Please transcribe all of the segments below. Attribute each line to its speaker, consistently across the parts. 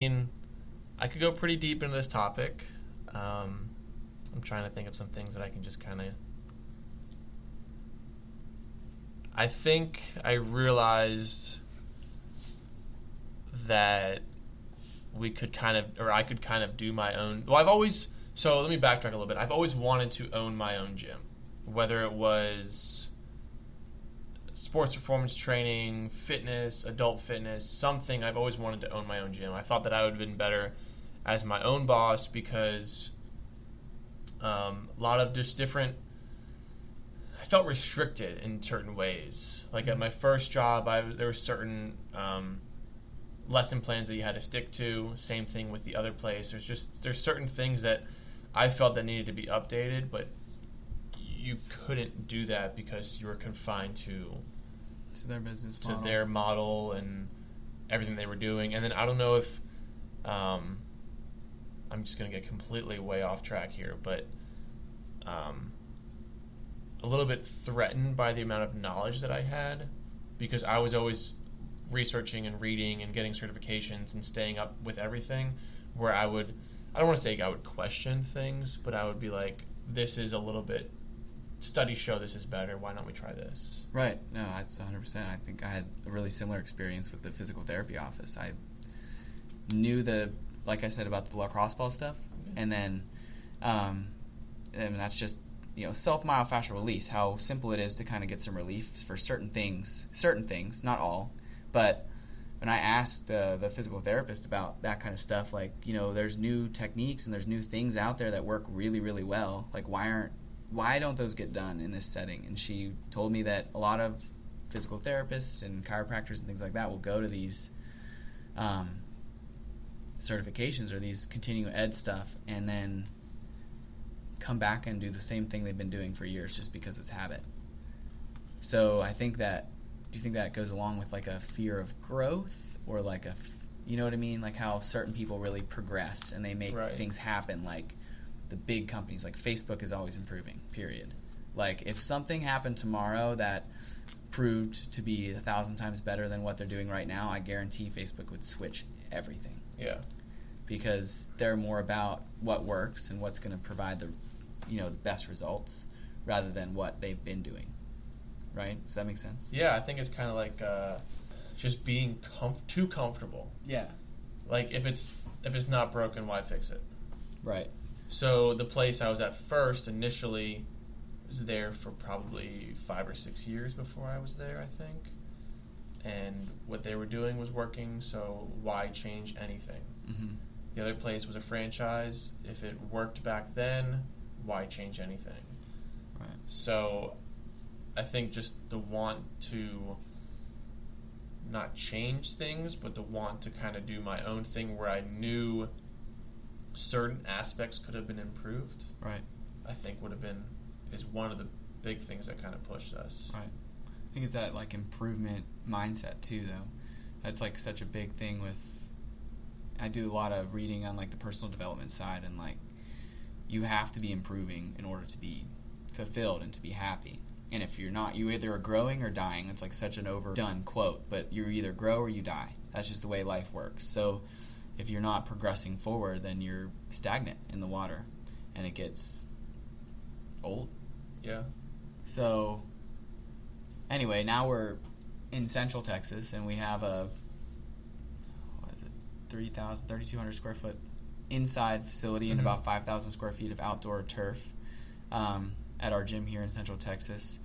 Speaker 1: mean, I could go pretty deep into this topic. I'm trying to think of some things that I can just kind of. I think I realized that we could kind of, or I could kind of do my own. Well, so let me backtrack a little bit. I've always wanted to own my own gym, whether it was sports performance training, fitness, adult fitness, something. I've always wanted to own my own gym. I thought that I would have been better as my own boss because a lot of just different. I felt restricted in certain ways. Like at my first job, there were certain lesson plans that you had to stick to. Same thing with the other place. There's certain things that I felt that needed to be updated, but you couldn't do that because you were confined to
Speaker 2: their business model.
Speaker 1: To their model and everything they were doing. And then I don't know if I'm just going to get completely way off track here, but a little bit threatened by the amount of knowledge that I had because I was always researching and reading and getting certifications and staying up with everything where I don't want to say I would question things, but I would be like, this is a little bit, studies show this is better, why don't we try this?
Speaker 2: Right. No, that's 100%. I think I had a really similar experience with the physical therapy office. I knew like I said, about the lacrosse ball stuff, and then and that's just, self-myofascial release, how simple it is to kind of get some relief for certain things, not all. But when I asked the physical therapist about that kind of stuff, like, there's new techniques and there's new things out there that work really, really well. Like, why don't those get done in this setting? And she told me that a lot of physical therapists and chiropractors and things like that will go to these certifications or these continuing ed stuff and then come back and do the same thing they've been doing for years just because it's habit. So I think that, do you think that goes along with like a fear of growth or like you know what I mean? Like how certain people really progress and they make things happen, like the big companies, like Facebook is always improving, period. Like if something happened tomorrow that proved to be 1,000 times better than what they're doing right now, I guarantee Facebook would switch everything.
Speaker 1: Yeah.
Speaker 2: Because they're more about what works and what's going to provide the best results rather than what they've been doing. Right? Does that make sense?
Speaker 1: Yeah, I think it's kind of like just being too comfortable.
Speaker 2: Yeah.
Speaker 1: Like if it's not broken, why fix it?
Speaker 2: Right.
Speaker 1: So the place I was at first initially was there for probably 5 or 6 years before I was there, I think. And what they were doing was working, so why change anything?
Speaker 2: Mm-hmm.
Speaker 1: The other place was a franchise. If it worked back then, why change anything?
Speaker 2: Right.
Speaker 1: So I think just the want to not change things, but the want to kind of do my own thing where I knew certain aspects could have been improved.
Speaker 2: Right.
Speaker 1: I think is one of the big things that kind of pushed us.
Speaker 2: Right. I think it's that like improvement mindset too, though. That's like such a big thing I do a lot of reading on like the personal development side, and like you have to be improving in order to be fulfilled and to be happy. And if you're not, you either are growing or dying. It's like such an overdone quote, but you either grow or you die. That's just the way life works. So if you're not progressing forward, then you're stagnant in the water, and it gets old.
Speaker 1: Yeah.
Speaker 2: So anyway, now we're in Central Texas, and we have a 3,200 square foot inside facility and about 5,000 square feet of outdoor turf at our gym here in Central Texas.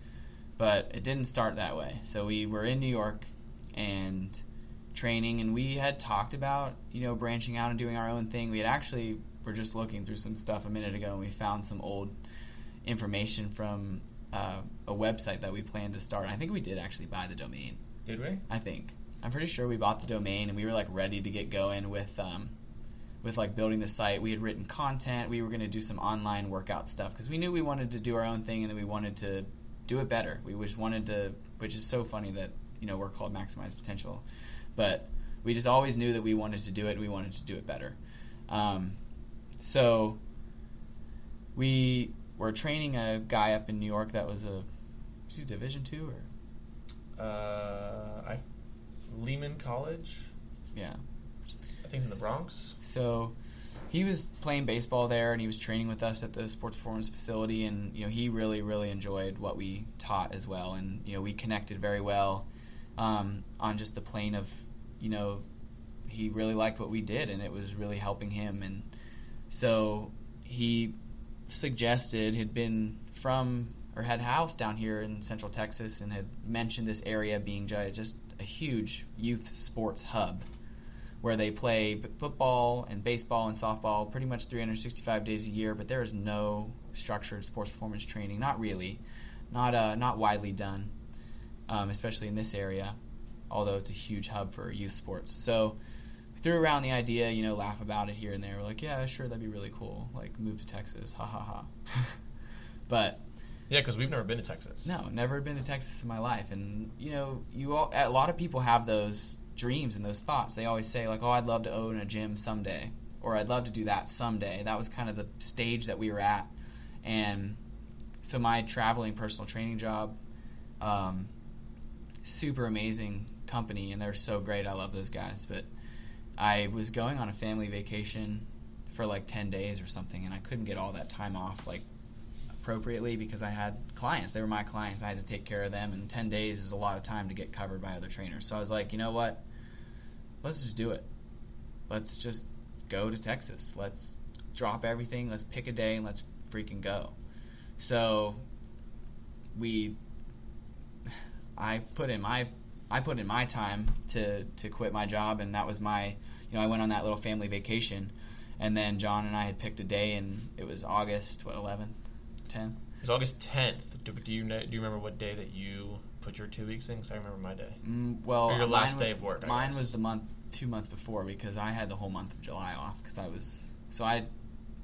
Speaker 2: But it didn't start that way. So we were in New York and training, and we had talked about, branching out and doing our own thing. We had actually were just looking through some stuff a minute ago, and we found some old information from a website that we planned to start. I think we did actually buy the domain.
Speaker 1: Did we?
Speaker 2: I think. I'm pretty sure we bought the domain, and we were like ready to get going with like building the site. We had written content. We were going to do some online workout stuff because we knew we wanted to do our own thing, and then we wanted to do it better. We just wanted to, which is so funny that we're called Maximize Potential, but we just always knew that we wanted to do it. And we wanted to do it better. So we were training a guy up in New York that was he Division II or
Speaker 1: Lehman College.
Speaker 2: Yeah.
Speaker 1: I think he's in the Bronx.
Speaker 2: So he was playing baseball there, and he was training with us at the sports performance facility, and he really, really enjoyed what we taught as well, and we connected very well on just the plane of he really liked what we did, and it was really helping him. And so he suggested, had been from or had a house down here in Central Texas, and had mentioned this area being just a huge youth sports hub where they play football and baseball and softball pretty much 365 days a year, but there is no structured sports performance training, not really, not widely done, especially in this area, although it's a huge hub for youth sports. So we threw around the idea, laugh about it here and there. We're like, yeah, sure, that'd be really cool. Like, move to Texas, ha ha ha. But
Speaker 1: yeah, because we've never been to Texas.
Speaker 2: No, never been to Texas in my life. And, a lot of people have those dreams and those thoughts. They always say, like, oh, I'd love to own a gym someday, or I'd love to do that someday. That was kind of the stage that we were at. And so my traveling personal training job, super amazing company, and they're so great. I love those guys. But I was going on a family vacation for like 10 days or something, and I couldn't get all that time off, like, appropriately, because I had clients. They were my clients. I had to take care of them, and 10 days is a lot of time to get covered by other trainers. So I was like, you know what? Let's just do it. Let's just go to Texas. Let's drop everything. Let's pick a day, and let's freaking go. So I put in my time to quit my job, and that was my, I went on that little family vacation, and then John and I had picked a day, and it was August 11th. 10th.
Speaker 1: It was August 10th. Do you remember what day that you put your 2 weeks in? Because I remember my day.
Speaker 2: Well,
Speaker 1: or your last day of work.
Speaker 2: Mine was the 2 months before, because I had the whole month of July off. So I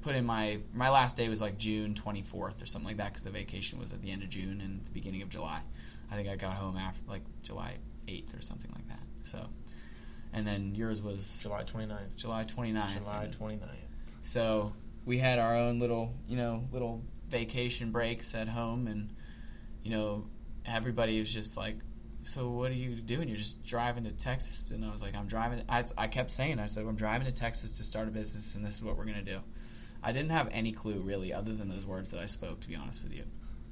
Speaker 2: put in my last day was like June 24th or something like that, because the vacation was at the end of June and the beginning of July. I think I got home after like July 8th or something like that. So, and then yours was
Speaker 1: July 29th.
Speaker 2: July 29th.
Speaker 1: July 29th.
Speaker 2: So we had our own little vacation breaks at home, and everybody was just like, so what are you doing? You're just driving to Texas? And I was like, I kept saying, I said, I'm driving to Texas to start a business, and this is what we're going to do. I didn't have any clue really, other than those words that I spoke, to be honest with you.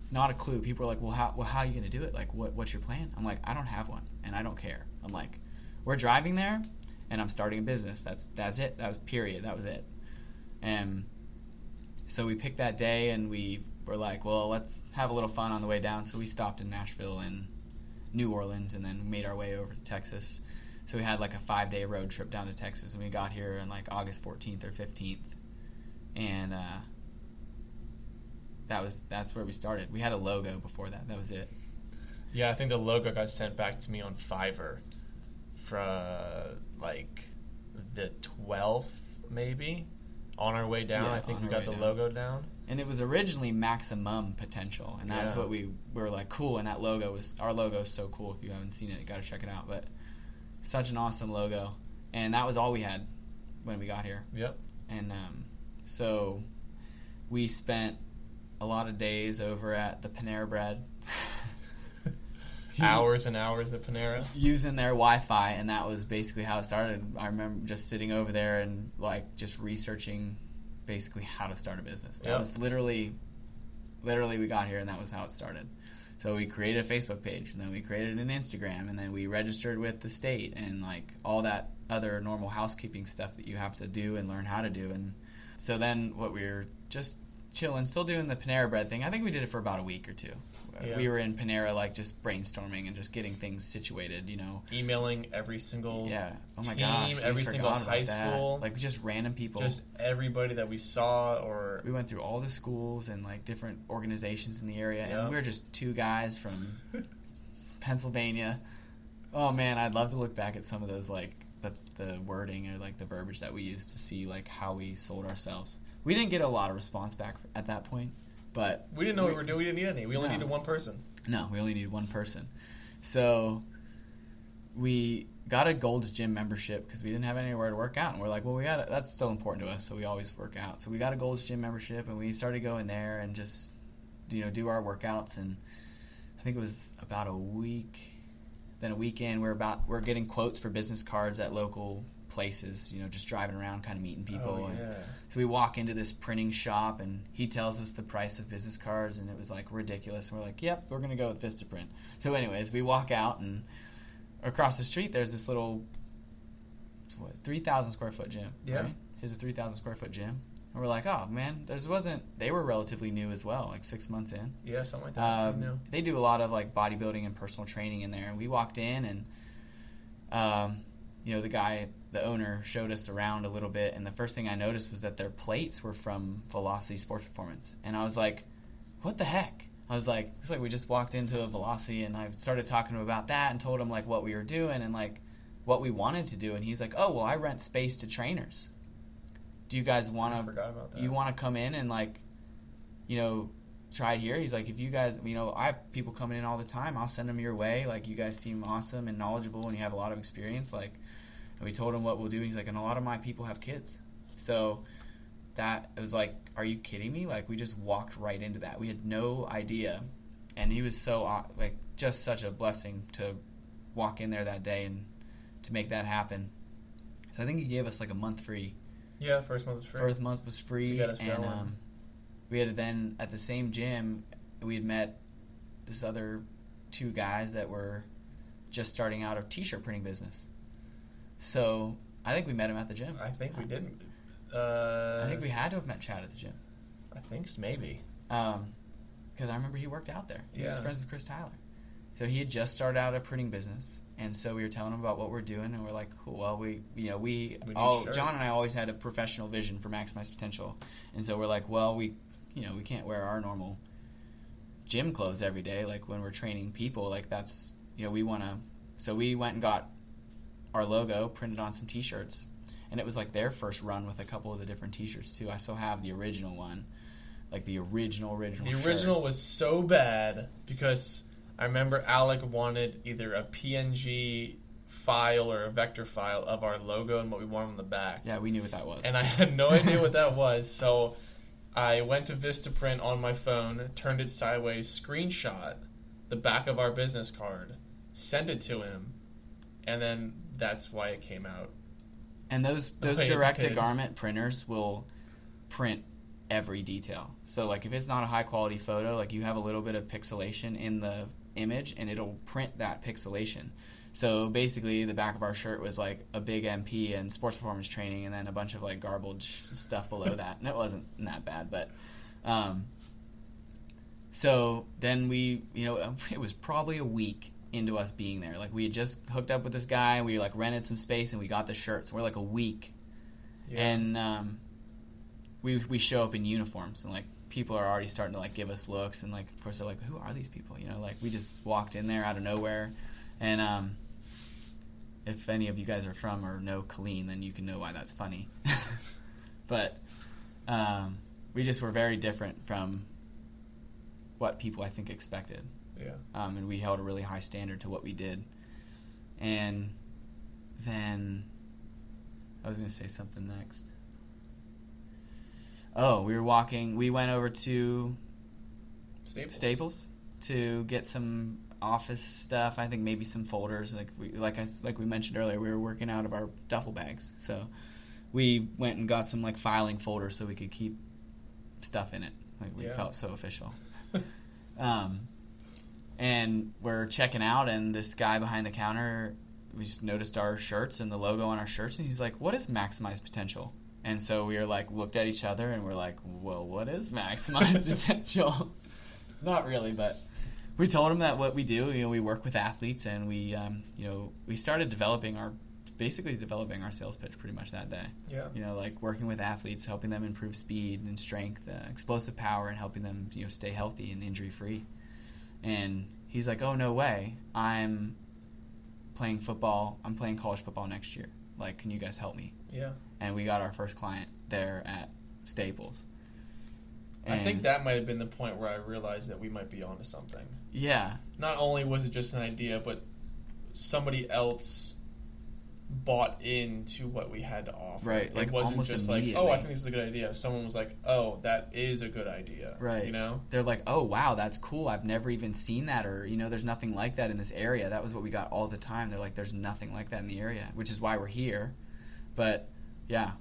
Speaker 2: Not a clue. People were like, well, how are you going to do it? Like, what's your plan? I'm like, I don't have one, and I don't care. I'm like, we're driving there, and I'm starting a business. That's it. That was period. That was it. And so we picked that day, and we were like, well, let's have a little fun on the way down. So we stopped in Nashville and New Orleans, and then made our way over to Texas. So we had like a 5-day road trip down to Texas, and we got here on like August 14th or 15th. And that's where we started. We had a logo before that. That was it.
Speaker 1: Yeah, I think the logo got sent back to me on Fiverr for like the 12th, maybe. On our way down,
Speaker 2: Yeah,
Speaker 1: I think we got the logo down.
Speaker 2: And it was originally Maximum Potential, and that's what we were like, cool. And that our logo is so cool. If you haven't seen it, you got to check it out. But such an awesome logo, and that was all we had when we got here.
Speaker 1: Yep.
Speaker 2: And so we spent a lot of days over at the Panera Bread.
Speaker 1: Hours and hours at Panera.
Speaker 2: Using their Wi-Fi, and that was basically how it started. I remember just sitting over there and like just researching basically how to start a business. That was literally we got here, and that was how it started. So we created a Facebook page, and then we created an Instagram, and then we registered with the state, and like all that other normal housekeeping stuff that you have to do and learn how to do. And so then what we were just chilling, still doing the Panera Bread thing. I think we did it for about a week or two. Yeah. We were in Panera, like, just brainstorming and just getting things situated,
Speaker 1: Emailing every single
Speaker 2: oh my
Speaker 1: team,
Speaker 2: gosh,
Speaker 1: every single high school.
Speaker 2: Like, just random people.
Speaker 1: Just everybody that we saw, or...
Speaker 2: We went through all the schools and, like, different organizations in the area, and we were just two guys from Pennsylvania. Oh, man, I'd love to look back at some of those, like, the wording or, like, the verbiage that we used to see, like, how we sold ourselves. We didn't get a lot of response back at that point. But
Speaker 1: we didn't know what we were doing. We didn't need any. We only needed one person.
Speaker 2: No, we only needed one person. So we got a Gold's Gym membership because we didn't have anywhere to work out. And we're like, well, that's still important to us, so we always work out. So we got a Gold's Gym membership, and we started going there and just do our workouts. And I think it was about a week. Then a weekend, we're getting quotes for business cards at local places, just driving around kind of meeting people.
Speaker 1: Oh, yeah.
Speaker 2: And so we walk into this printing shop and he tells us the price of business cards and it was like ridiculous. And we're like, yep, we're going to go with Vistaprint. So anyways, we walk out and across the street there's this little 3,000 square foot gym.
Speaker 1: Yeah.
Speaker 2: Right? Here's a 3,000 square foot gym. And we're like, oh man, they were relatively new as well, like 6 months in.
Speaker 1: Yeah, something like that.
Speaker 2: They do a lot of like bodybuilding and personal training in there. And we walked in and, the owner showed us around a little bit. And the first thing I noticed was that their plates were from Velocity Sports Performance. And I was like, what the heck? I was like, it's like we just walked into a Velocity and I started talking to him about that and told him like what we were doing and like what we wanted to do. And he's like, oh, well, I rent space to trainers. Do you guys want to?
Speaker 1: I forgot about that.
Speaker 2: You want to come in and try it here? He's like, if you guys, I have people coming in all the time. I'll send them your way. Like, you guys seem awesome and knowledgeable, and you have a lot of experience. Like, and we told him what we'll do. And he's like, and a lot of my people have kids. So that it was like, are you kidding me? Like, we just walked right into that. We had no idea, and he was so just such a blessing to walk in there that day and to make that happen. So I think he gave us like a month free.
Speaker 1: Yeah, first month was free.
Speaker 2: First month was free,
Speaker 1: to get us
Speaker 2: and
Speaker 1: going.
Speaker 2: we had then at the same gym we had met this other 2 guys that were just starting out a t-shirt printing business. So I think we met him at the gym.
Speaker 1: I think we did.
Speaker 2: I think we had to have met Chad at the gym.
Speaker 1: I think maybe.
Speaker 2: Because I remember he worked out there. He was
Speaker 1: Yeah.
Speaker 2: friends with Chris Tyler. So he had just started out a printing business, and so we were telling him about what we're doing, and we're like, cool. Well, John and I always had a professional vision for Maximize Potential, and so we're like, well, we can't wear our normal gym clothes every day, like when we're training people, like that's, we want to. So we went and got our logo printed on some T-shirts, and it was like their first run with a couple of the different T-shirts too. I still have the original one, like the original.
Speaker 1: The original was so bad because I remember Alec wanted either a PNG file or a vector file of our logo and what we wanted on the back.
Speaker 2: Yeah, we knew what that was.
Speaker 1: And I had no idea what that was, so I went to Vistaprint on my phone, turned it sideways, screenshot the back of our business card, sent it to him, and then that's why it came out.
Speaker 2: And those direct-to-garment printers will print every detail. So, like, if it's not a high-quality photo, like, you have a little bit of pixelation in the image, and it'll print that pixelation. So, basically, the back of our shirt was, like, a big MP and sports performance training, and then a bunch of, like, garbled stuff below that. And it wasn't that bad, but... so, then we, it was probably a week into us being there. Like, we had just hooked up with this guy, we, like, rented some space, and we got the shirts. We're, like, a week. Yeah. And, we show up in uniforms, and like people are already starting to like give us looks, and like of course they're like, who are these people? Like we just walked in there out of nowhere, and if any of you guys are from or know Colleen, then you can know why that's funny. But we just were very different from what people I think expected.
Speaker 1: Yeah.
Speaker 2: And we held a really high standard to what we did, and then I was going to say something next. Oh, we went over to Staples to get some office stuff. I think maybe some folders. Like we mentioned earlier, we were working out of our duffel bags. So we went and got some like filing folders so we could keep stuff in it. Like we felt so official. And we're checking out, and this guy behind the counter, we just noticed our shirts and the logo on our shirts, and he's like, what is Maximize Potential? And so we were like, looked at each other, and we're like, well, what is Maximize Potential? Not really, but we told him that what we do, we work with athletes, and we started developing our sales pitch pretty much that day.
Speaker 1: Yeah.
Speaker 2: Like working with athletes, helping them improve speed and strength, explosive power, and helping them, stay healthy and injury-free. And he's like, oh, no way. I'm playing football. I'm playing college football next year. Like, can you guys help me?
Speaker 1: Yeah.
Speaker 2: And we got our first client there at Staples.
Speaker 1: And I think that might have been the point where I realized that we might be onto something.
Speaker 2: Yeah.
Speaker 1: Not only was it just an idea, but somebody else bought into what we had to offer.
Speaker 2: Right. Like,
Speaker 1: it wasn't
Speaker 2: almost
Speaker 1: just
Speaker 2: immediately.
Speaker 1: like, oh, I think this is a good idea. Someone was like, oh, that is a good idea.
Speaker 2: Right. They're like, oh, wow, that's cool. I've never even seen that, or, there's nothing like that in this area. That was what we got all the time. They're like, there's nothing like that in the area, which is why we're here. But yeah,